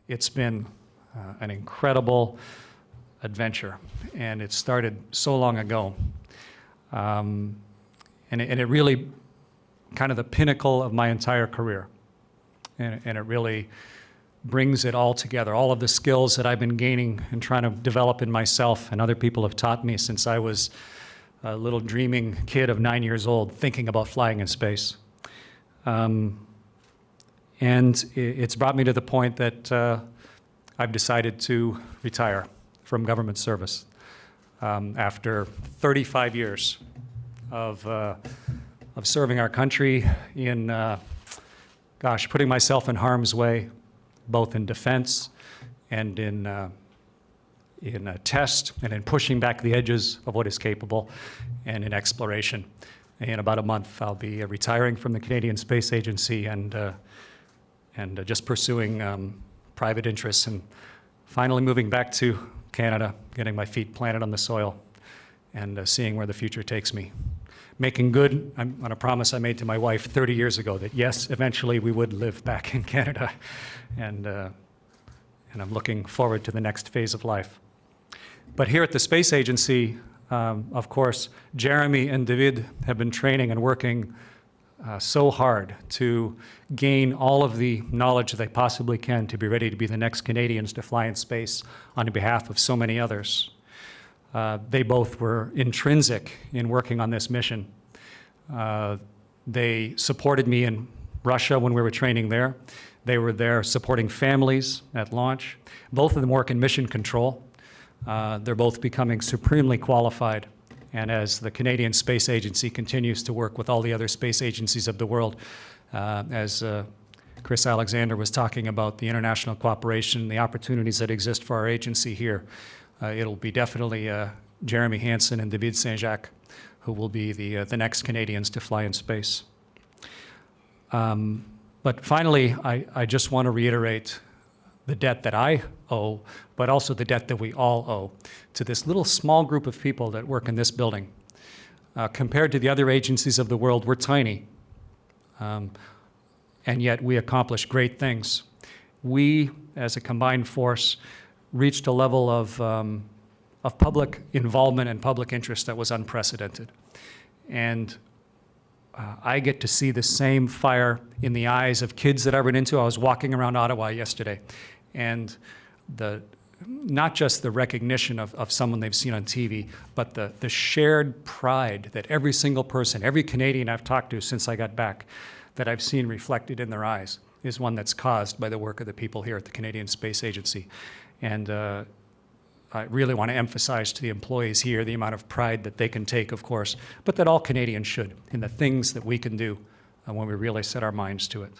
It's been an incredible adventure, and it started so long ago. And it really kind of the pinnacle of my entire career. And it really brings it all together, all of the skills that I've been gaining and trying to develop in myself and other people have taught me since I was a little dreaming kid of 9 years old thinking about flying in space. And it's brought me to the point that I've decided to retire from government service after 35 years of serving our country in, putting myself in harm's way, both in defense and in a test and in pushing back the edges of what is capable and in exploration. In about a month, I'll be retiring from the Canadian Space Agency and just pursuing private interests and finally moving back to Canada, getting my feet planted on the soil and seeing where the future takes me. Making good on a promise I made to my wife 30 years ago that yes, eventually we would live back in Canada. And I'm looking forward to the next phase of life. But here at the Space Agency, of course, Jeremy and David have been training and working so hard to gain all of the knowledge that they possibly can to be ready to be the next Canadians to fly in space on behalf of so many others. They both were intrinsic in working on this mission. They supported me in Russia when we were training there. They were there supporting families at launch. Both of them work in mission control. They're both becoming supremely qualified. And as the Canadian Space Agency continues to work with all the other space agencies of the world, as Chris Alexander was talking about the international cooperation, the opportunities that exist for our agency here, it'll be definitely Jeremy Hansen and David Saint-Jacques who will be the next Canadians to fly in space. But finally, I just want to reiterate the debt that I owe, but also the debt that we all owe to this little small group of people that work in this building. Compared to the other agencies of the world, we're tiny, and yet we accomplish great things. We, as a combined force, reached a level of public involvement and public interest that was unprecedented. And I get to see the same fire in the eyes of kids that I run into. I was walking around Ottawa yesterday, and not just the recognition of someone they've seen on TV, but the shared pride that every single person, every Canadian I've talked to since I got back, that I've seen reflected in their eyes is one that's caused by the work of the people here at the Canadian Space Agency. And I really want to emphasize to the employees here the amount of pride that they can take, of course, but that all Canadians should in the things that we can do when we really set our minds to it.